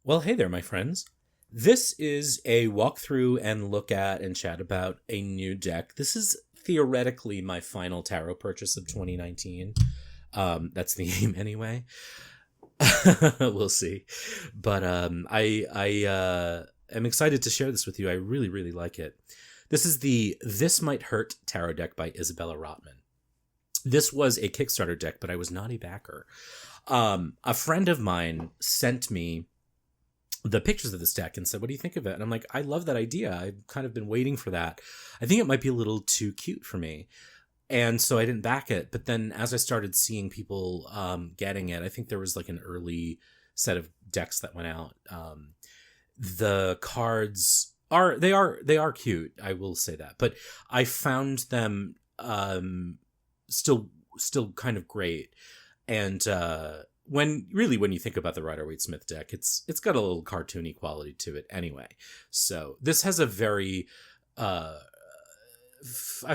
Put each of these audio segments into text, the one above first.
Well, hey there, my friends. This is a walkthrough and look at and chat about a new deck. This is theoretically my final tarot purchase of 2019. That's the aim anyway. We'll see. But I am excited to share this with you. I really, really like it. This is the This Might Hurt tarot deck by Isabella Rotman. This was a Kickstarter deck, but I was not a backer. A friend of mine sent me the pictures of this deck and said, what do you think of it? And I'm like, I love that idea. I've kind of been waiting for that. I think it might be a little too cute for me. And so I didn't back it. But then as I started seeing people getting it, I think there was like an early set of decks that went out. The cards they are cute. I will say that. But I found them still kind of great. And when you think about the Rider-Waite-Smith deck, it's got a little cartoony quality to it anyway. So this has a very, I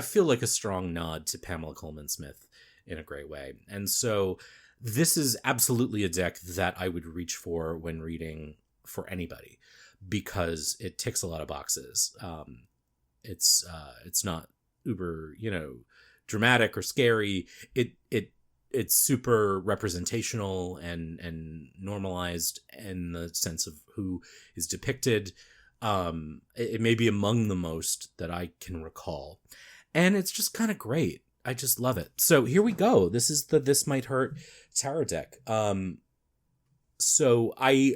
feel like a strong nod to Pamela Coleman Smith in a great way. And so this is absolutely a deck that I would reach for when reading for anybody, because it ticks a lot of boxes. It's not uber, dramatic or scary. It's super representational and normalized in the sense of who is depicted. It may be among the most that I can recall. And it's just kind of great. I just love it. So here we go. This is the This Might Hurt tarot deck. So I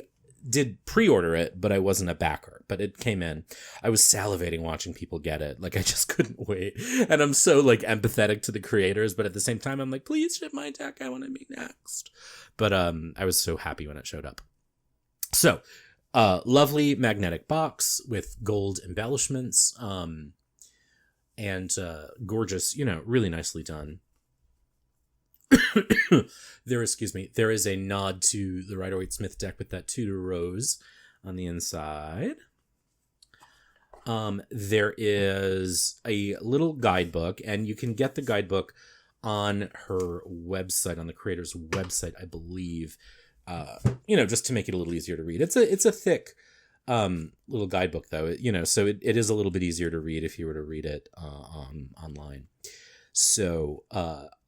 did pre-order it, but I wasn't a backer, but it came in. I was salivating watching people get it. Like, I just couldn't wait. And I'm so like empathetic to the creators, but at the same time, I'm like, please ship my deck. I want to be next. But I was so happy when it showed up. So, lovely magnetic box with gold embellishments, and gorgeous, really nicely done. There is a nod to the Rider-Waite-Smith deck with that Tudor rose on the inside. There is a little guidebook, and you can get the guidebook on her website, on the creator's website, I believe. Just to make it a little easier to read. It's a thick little guidebook, though. So it is a little bit easier to read if you were to read it online. So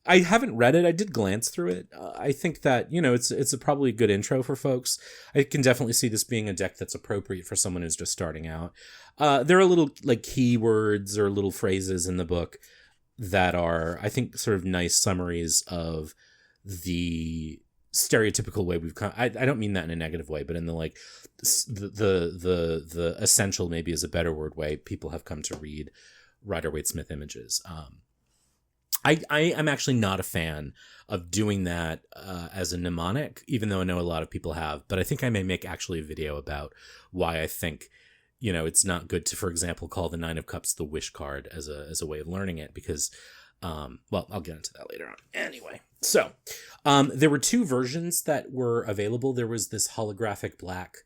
I haven't read it. I did glance through it. I think that, it's probably a good intro for folks. I can definitely see this being a deck that's appropriate for someone who's just starting out. There are little like keywords or little phrases in the book that are, I think, sort of nice summaries of the stereotypical way we've come. I don't mean that in a negative way, but in the like the essential, maybe is a better word, way people have come to read Rider-Waite-Smith images. I am actually not a fan of doing that as a mnemonic, even though I know a lot of people have. But I think I may make actually a video about why I think, it's not good to, for example, call the Nine of Cups the wish card as a way of learning it, because, I'll get into that later on. Anyway, so there were two versions that were available. There was this holographic black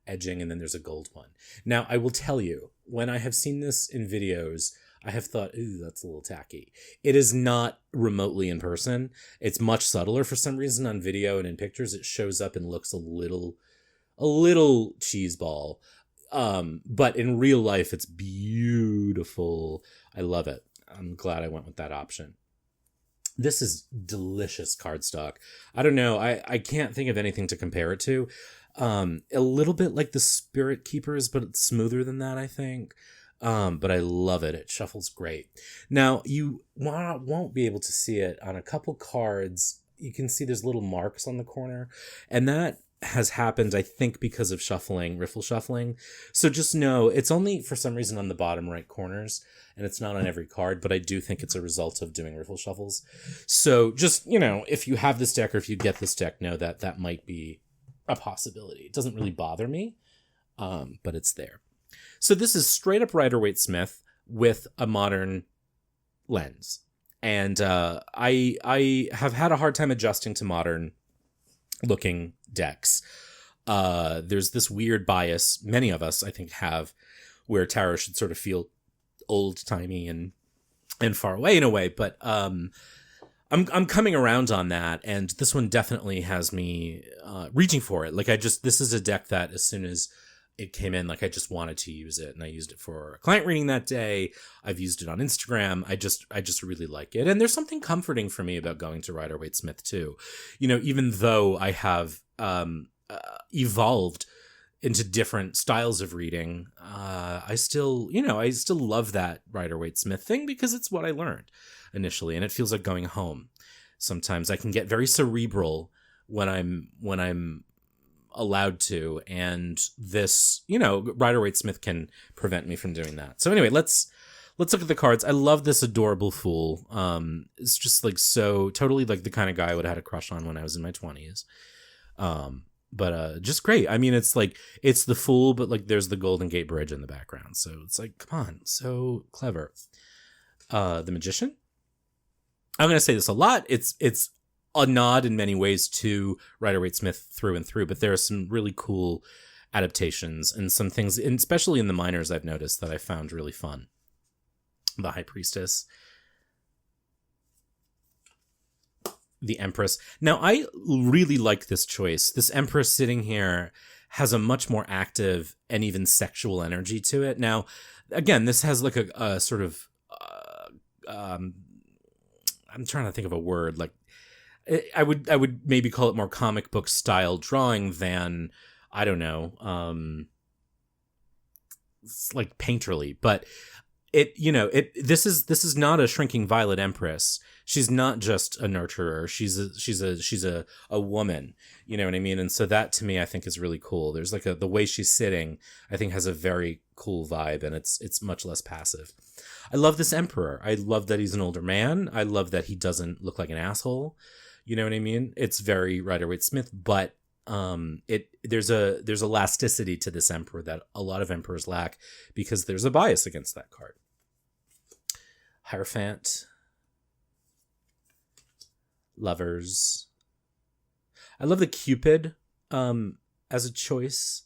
edging, and then there's a gold one. Now, I will tell you, when I have seen this in videos, I have thought, ooh, that's a little tacky. It is not remotely in person. It's much subtler for some reason on video, and in pictures it shows up and looks a little cheeseball. But in real life, it's beautiful. I love it. I'm glad I went with that option. This is delicious cardstock. I don't know. I can't think of anything to compare it to. A little bit like the Spirit Keepers, but it's smoother than that, I think. But I love it. It shuffles great. Now, you won't be able to see it on a couple cards. You can see there's little marks on the corner. And that has happened, I think, because of riffle shuffling. So just know it's only for some reason on the bottom right corners, and it's not on every card, but I do think it's a result of doing riffle shuffles. So just, if you have this deck or if you get this deck, know that that might be a possibility. It doesn't really bother me, but it's there. So this is straight up Rider-Waite-Smith with a modern lens. And I have had a hard time adjusting to modern looking decks. There's this weird bias, many of us I think have, where tarot should sort of feel old timey and far away in a way. But I'm coming around on that, and this one definitely has me reaching for it. Like this is a deck that as soon as it came in, like I just wanted to use it, and I used it for a client reading that day. I've used it on Instagram. I just really like it, and there's something comforting for me about going to Rider-Waite-Smith too. You know, even though I have evolved into different styles of reading, I still love that Rider-Waite-Smith thing because it's what I learned initially, and it feels like going home. Sometimes I can get very cerebral when I'm allowed to, and this, Rider-Waite-Smith can prevent me from doing that. So anyway, let's look at the cards. I love this adorable Fool. It's just like so totally like the kind of guy I would have had a crush on when I was in my 20s. But just great. I mean, it's like it's the Fool, but like there's the Golden Gate Bridge in the background. So it's like, come on, so clever. The Magician. I'm going to say this a lot. It's a nod in many ways to Rider-Waite-Smith through and through, but there are some really cool adaptations and some things, and especially in the minors, I've noticed that I found really fun. The High Priestess. The Empress. Now, I really like this choice. This Empress sitting here has a much more active and even sexual energy to it. Now, again, this has like a sort of... I'm trying to think of a word. Like, I would maybe call it more comic book style drawing than, I don't know, it's like painterly. But this is not a shrinking violet Empress. She's not just a nurturer. She's a woman. You know what I mean? And so that to me, I think is really cool. There's like the way she's sitting, I think has a very cool vibe, and it's much less passive. I love this Emperor. I love that he's an older man. I love that he doesn't look like an asshole. You know what I mean? It's very Rider-Waite-Smith, but there's elasticity to this Emperor that a lot of Emperors lack because there's a bias against that card. Hierophant Lovers. I love the Cupid as a choice.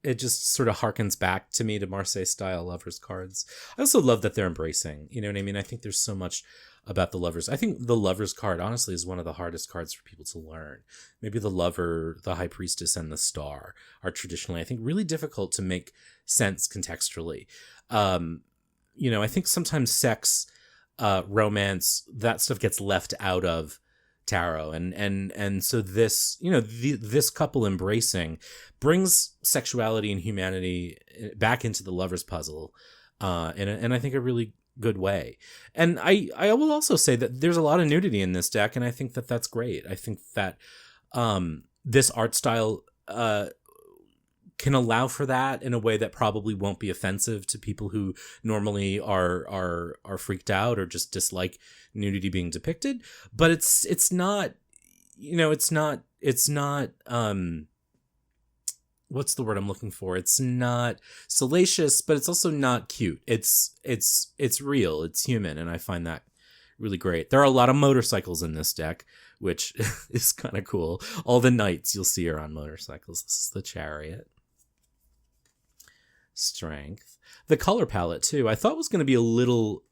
It just sort of harkens back to me to Marseille style Lovers cards. I also love that they're embracing. You know what I mean? I think there's so much about the Lovers. I think the Lovers card, honestly, is one of the hardest cards for people to learn. Maybe the Lover, the High Priestess, and the Star are traditionally, I think, really difficult to make sense contextually. I think sometimes sex, romance, that stuff gets left out of tarot, and so this, this couple embracing brings sexuality and humanity back into the Lovers puzzle, and I think a really good way. And I will also say that there's a lot of nudity in this deck, and I think that that's great. I think that this art style can allow for that in a way that probably won't be offensive to people who normally are freaked out or just dislike nudity being depicted. But it's not what's the word I'm looking for? It's not salacious, but it's also not cute. It's real. It's human, and I find that really great. There are a lot of motorcycles in this deck, which is kind of cool. All the knights you'll see are on motorcycles. This is the Chariot. Strength. The color palette too, I thought was going to be a little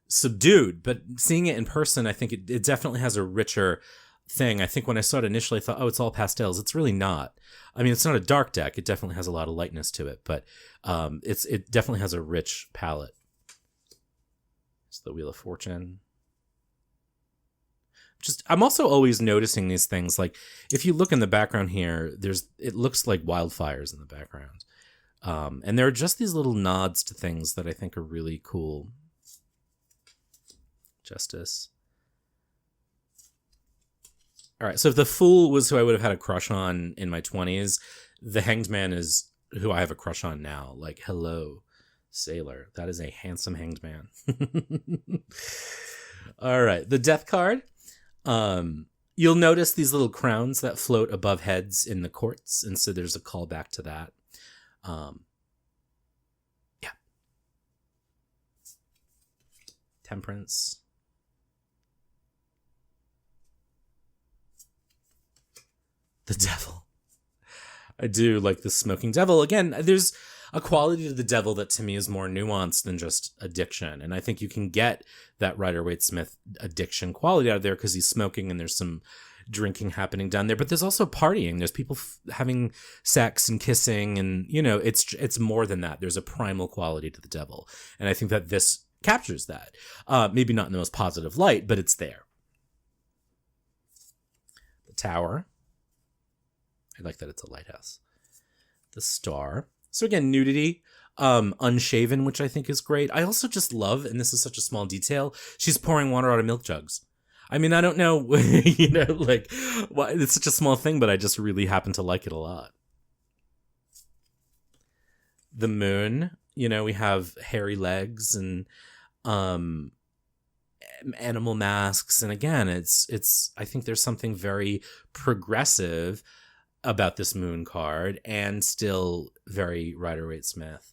subdued, but seeing it in person, I think it definitely has a richer thing. I think when I saw it initially, I thought, oh, it's all pastels. It's really not. I mean, it's not a dark deck. It definitely has a lot of lightness to it, but it definitely has a rich palette. It's the Wheel of Fortune. I'm also always noticing these things. Like if you look in the background here, it looks like wildfires in the background. And there are just these little nods to things that I think are really cool. Justice. All right, so if the Fool was who I would have had a crush on in my 20s, the Hanged Man is who I have a crush on now. Like, hello, sailor. That is a handsome Hanged Man. All right, the Death card. You'll notice these little crowns that float above heads in the courts, and so there's a callback to that. Yeah. Temperance. The Devil. I do like the Smoking Devil. Again, there's a quality to the devil that to me is more nuanced than just addiction. And I think you can get that Rider-Waite-Smith addiction quality out of there because he's smoking and there's some drinking happening down there. But there's also partying. There's people having sex and kissing, and it's more than that. There's a primal quality to the devil, and I think that this captures that. Maybe not in the most positive light, but it's there. The Tower. I like that it's a lighthouse. The Star. So again, nudity, unshaven, which I think is great. I also just love, and this is such a small detail, she's pouring water out of milk jugs. I mean, I don't know, like, why it's such a small thing, but I just really happen to like it a lot. The Moon, we have hairy legs and animal masks, and again, it's. I think there's something very progressive about this Moon card, and still very Rider-Waite-Smith.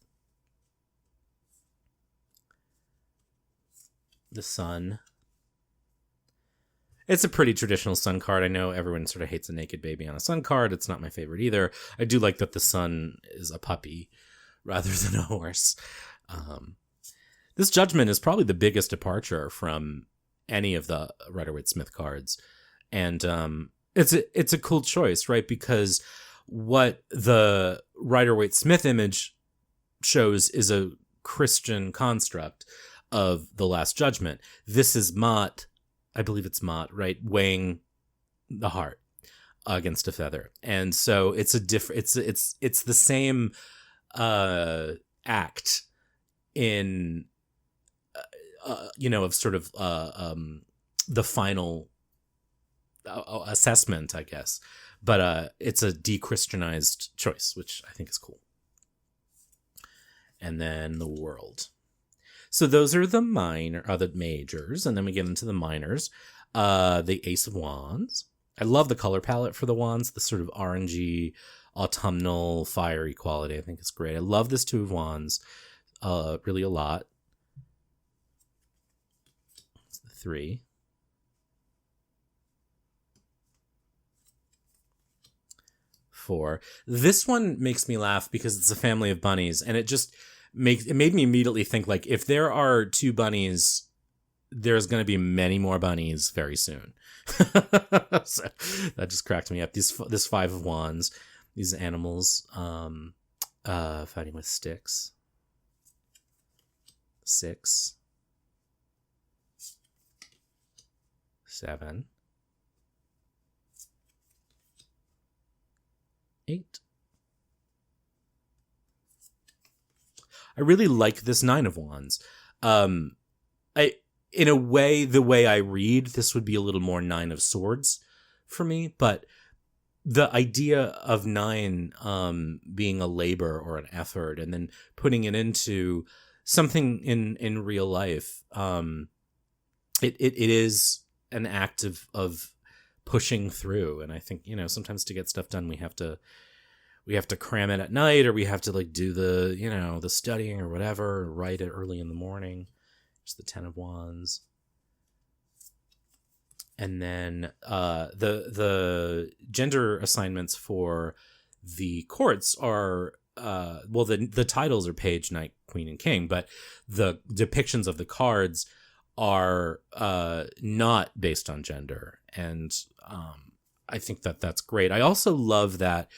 The Sun. It's a pretty traditional sun card. I know everyone sort of hates a naked baby on a sun card. It's not my favorite either. I do like that the sun is a puppy rather than a horse. This Judgment is probably the biggest departure from any of the Rider-Waite-Smith cards. And it's a cool choice, right? Because what the Rider-Waite-Smith image shows is a Christian construct of the Last Judgment. This is Mott. I believe it's Mott, right? Weighing the heart against a feather. And so it's a it's the same act in of sort of the final assessment, I guess. But it's a de-Christianized choice, which I think is cool. And then the World. So those are the the majors, and then we get into the minors. The Ace of Wands. I love the color palette for the wands, the sort of orangey, autumnal, fiery quality. I think it's great. I love this Two of Wands really a lot. It's the 3. 4. This one makes me laugh because it's a family of bunnies, and it made me immediately think, like, if there are 2 bunnies, there's going to be many more bunnies very soon. So that just cracked me up. This 5 of Wands, these animals fighting with sticks. 6, 7, 8. I really like this 9 of Wands. In a way, the way I read, this would be a little more 9 of Swords for me, but the idea of 9 being a labor or an effort, and then putting it into something in real life, it is an act of pushing through. And I think, sometimes to get stuff done, we have to cram it at night, or we have to do the studying or whatever, or write it early in the morning. It's the 10 of Wands. And then the gender assignments for the courts are, the titles are Page, Knight, Queen, and King, but the depictions of the cards are not based on gender. And I think that that's great. I also love that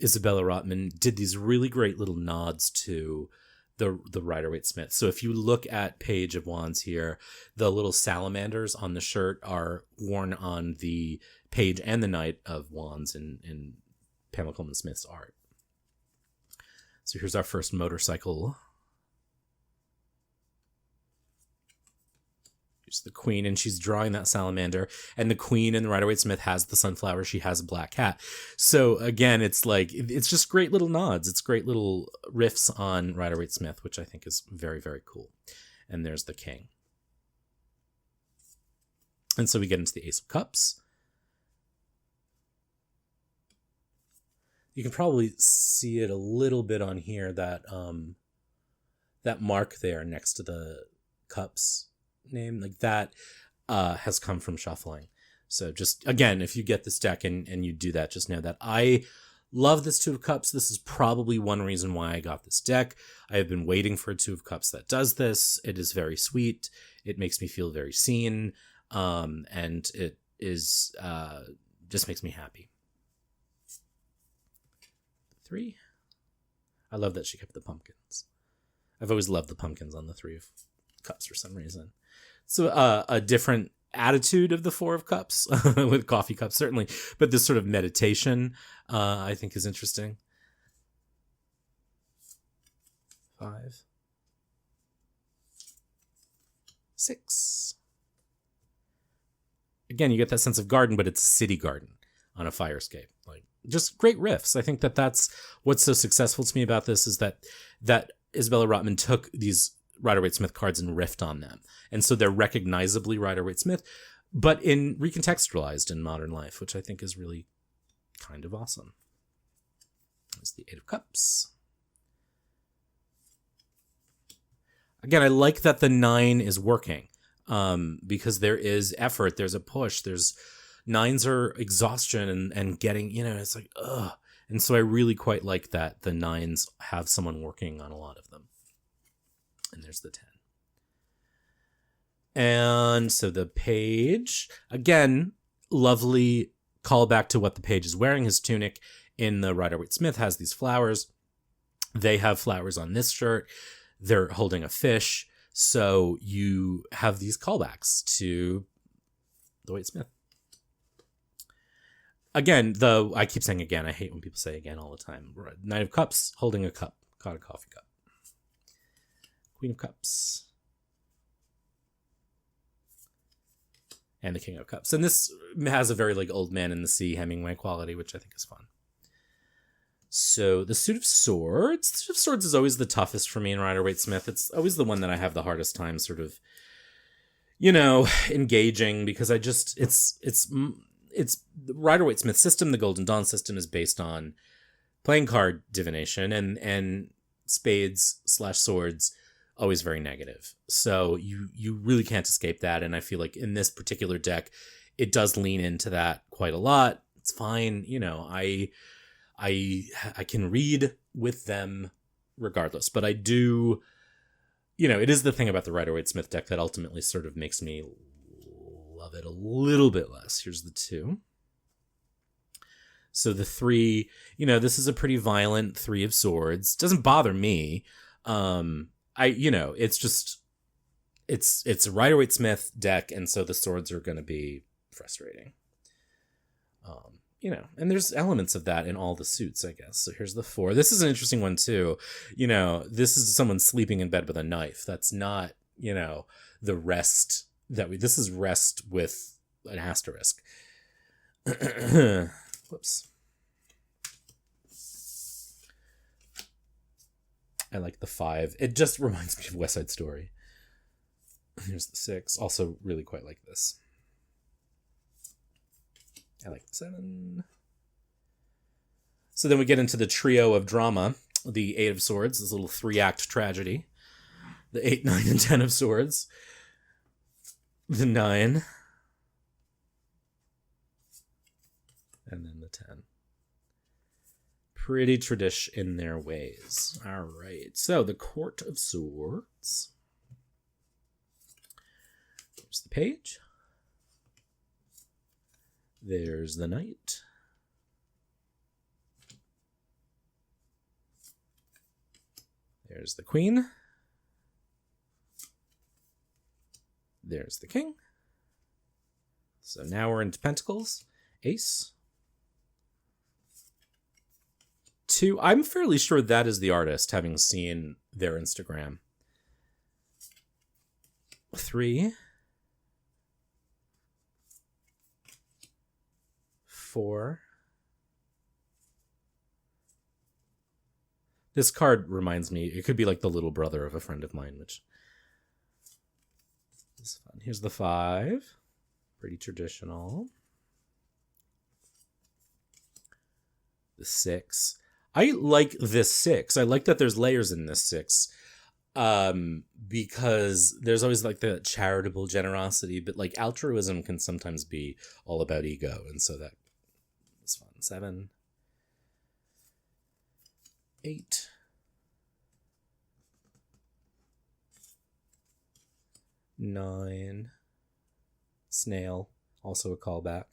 Isabella Rotman did these really great little nods to the Rider-Waite-Smith. So if you look at Page of Wands here, the little salamanders on the shirt are worn on the Page and the Knight of Wands in Pamela Coleman Smith's art. So here's our first motorcycle. Here's the Queen, and she's drawing that salamander, and the Queen in the Rider-Waite-Smith has the sunflower. She has a black hat. So again, it's just great little nods. It's great little riffs on Rider-Waite-Smith, which I think is very, very cool. And there's the King. And so we get into the Ace of Cups. You can probably see it a little bit on here, that mark there next to the cups name, that has come from shuffling. So just, again, if you get this deck and you do that, just know that I Love this Two of Cups. This is probably one reason why I got this deck. I have been waiting for a Two of Cups that does this. It is very sweet. It makes me feel very seen. And it is just makes me happy. 3. I love that she kept the pumpkins. I've always loved the pumpkins on the Three of Cups for some reason. So a different attitude of the Four of Cups with coffee cups, certainly. But this sort of meditation, I think, is interesting. 5. 6. Again, you get that sense of garden, but it's a city garden on a fire escape. Like, just great riffs. I think that that's what's so successful to me about this is that Isabella Rotman took these Rider-Waite-Smith cards and riffed on them. And so they're recognizably Rider-Waite-Smith, but recontextualized in modern life, which I think is really kind of awesome. There's the Eight of Cups. Again, I like that the 9 is working because there is effort, there's a push, there's 9s are exhaustion and getting, it's like, ugh. And so I really quite like that the 9s have someone working on a lot of them. And there's the 10. And so the page, again, lovely callback to what the page is wearing. His tunic in the Rider-Waite-Smith has these flowers. They have flowers on this shirt. They're holding a fish. So you have these callbacks to the Waite-Smith. Again, I keep saying again. I hate when people say again all the time. Knight of Cups, holding a cup. Caught a coffee cup. Queen of Cups. And the King of Cups. And this has a very like Old Man in the Sea Hemingway quality, which I think is fun. So the Suit of Swords. The Suit of Swords is always the toughest for me in Rider-Waite-Smith. It's always the one that I have the hardest time sort of, engaging because I just, it's the Rider-Waite-Smith system. The Golden Dawn system is based on playing card divination and spades / swords, always very negative. So you really can't escape that. And I feel like in this particular deck, it does lean into that quite a lot. It's fine. I can read with them regardless, but I do, it is the thing about the Rider-Waite-Smith deck that ultimately sort of makes me love it a little bit less. Here's the 2. So the 3, this is a pretty violent 3 of Swords. Doesn't bother me. It's just, it's a Rider-Waite-Smith deck, and so the swords are going to be frustrating. And there's elements of that in all the suits, I guess. So here's the 4. This is an interesting one too. This is someone sleeping in bed with a knife. That's not, the rest this is rest with an asterisk. Whoops. I like the 5. It just reminds me of West Side Story. Here's the 6. Also really quite like this. I like the 7. So then we get into the trio of drama. The 8 of Swords, this little 3-act tragedy. The 8, 9, and 10 of Swords. The 9. And then the 10. Pretty tradish in their ways. All right. So the Court of Swords. There's the page. There's the knight. There's the queen. There's the king. So now we're into Pentacles. Ace. 2. I'm fairly sure that is the artist, having seen their Instagram. 3. 4. This card reminds me, it could be like the little brother of a friend of mine, which is fun. Here's the 5. Pretty traditional. The 6. I like this 6. I like that there's layers in this 6. Because there's always like the charitable generosity, but like altruism can sometimes be all about ego. And so that was fun. 7. 8. Nine. Snail, also a callback.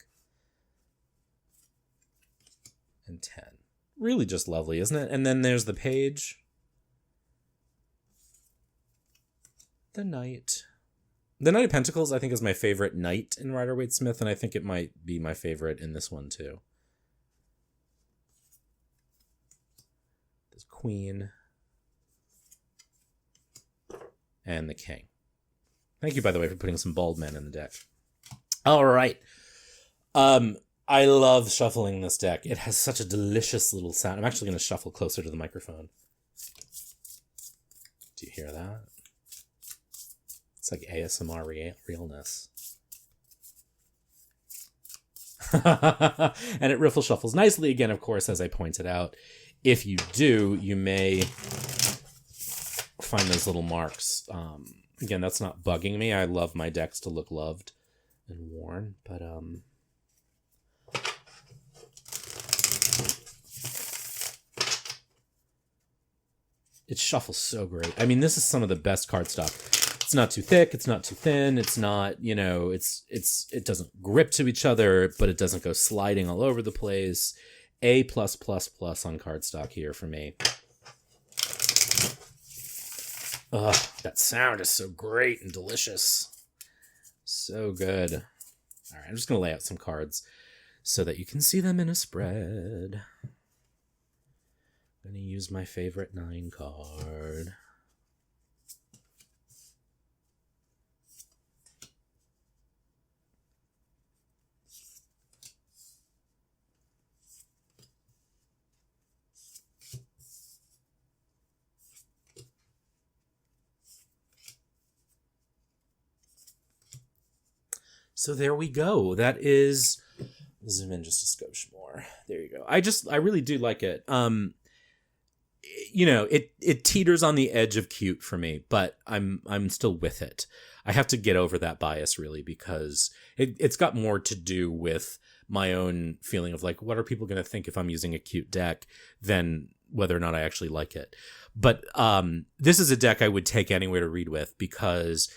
And 10. Really just lovely, isn't it? And then there's the page. The Knight. The Knight of Pentacles, I think, is my favorite knight in Rider-Waite-Smith, and I think it might be my favorite in this one, too. There's Queen. And the King. Thank you, by the way, for putting some bald men in the deck. All right. I love shuffling this deck. It has such a delicious little sound. I'm actually going to shuffle closer to the microphone. Do you hear that? It's like ASMR realness. And it riffle shuffles nicely again, of course, as I pointed out. If you do, you may find those little marks. Again, that's not bugging me. I love my decks to look loved and worn, but it shuffles so great. I mean, this is some of the best cardstock. It's not too thick, it's not too thin, it's not, you know, it doesn't grip to each other, but it doesn't go sliding all over the place. A+++ on cardstock here for me. Ugh, that sound is so great and delicious. So good. All right, I'm just going to lay out some cards so that you can see them in a spread. I'm going to use my favorite 9 card. So there we go. That is, zoom in just a skosh more. There you go. I really do like it. You know, it teeters on the edge of cute for me, but I'm still with it. I have to get over that bias really, because it's got more to do with my own feeling of like, what are people going to think if I'm using a cute deck, than whether or not I actually like it. But this is a deck I would take anywhere to read with, because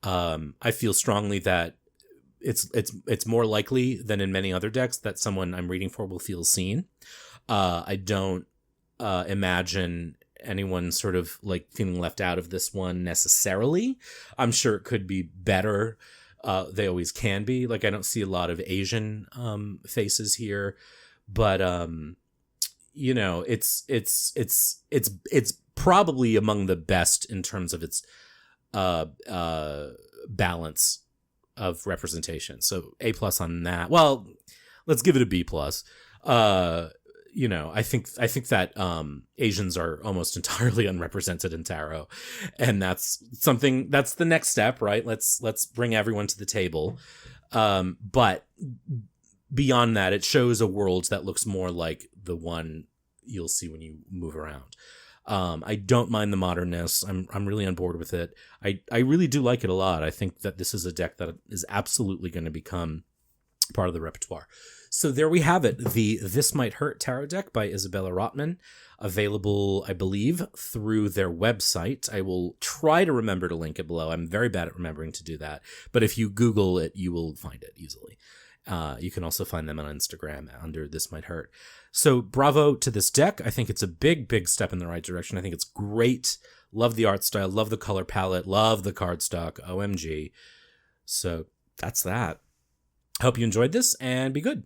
I feel strongly that it's more likely than in many other decks that someone I'm reading for will feel seen. I don't imagine anyone sort of like feeling left out of this one necessarily. I'm sure it could be better. They always can be. Like, I don't see a lot of Asian faces here, but you know, it's probably among the best in terms of its balance of representation. So A+ on that. Well, let's give it a B+. You know, I think that Asians are almost entirely unrepresented in tarot, and that's the next step, right? Let's bring everyone to the table. But beyond that, it shows a world that looks more like the one you'll see when you move around. I don't mind the modernness. I'm really on board with it. I really do like it a lot. I think that this is a deck that is absolutely going to become part of the repertoire. So there we have it. The This Might Hurt Tarot deck by Isabella Rotman, available, I believe, through their website. I will try to remember to link it below. I'm very bad at remembering to do that. But if you Google it, you will find it easily. You can also find them on Instagram under This Might Hurt. So bravo to this deck. I think it's a big, big step in the right direction. I think it's great. Love the art style. Love the color palette. Love the cardstock. OMG. So that's that. Hope you enjoyed this, and be good.